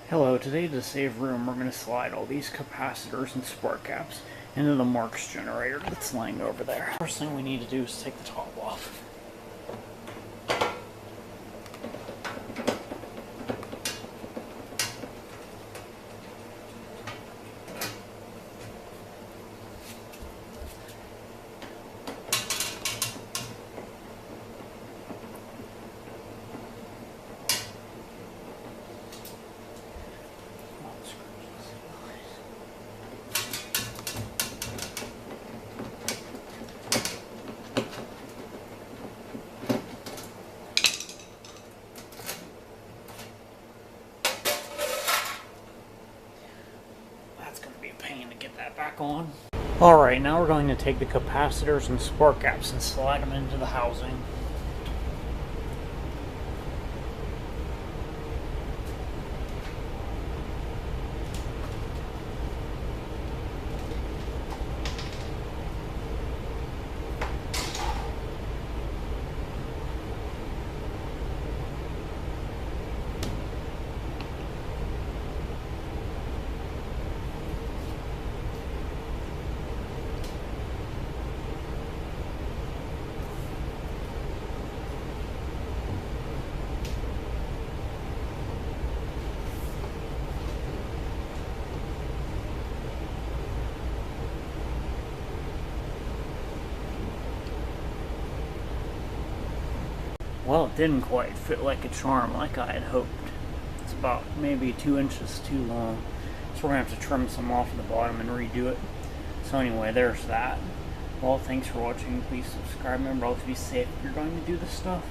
Hello, today to save room we're going to slide all these capacitors and spark caps into the Marx generator that's laying over there. First thing we need to do is take the top off. That's going to be a pain to get that back on. Alright, now we're going to take the capacitors and spark caps and slide them into the housing. Well, it didn't quite fit like a charm like I had hoped. It's about maybe 2 inches too long. So we're going to have to trim some off the bottom and redo it. So anyway, there's that. Well, thanks for watching. Please subscribe. Remember, always be safe if you're going to do this stuff.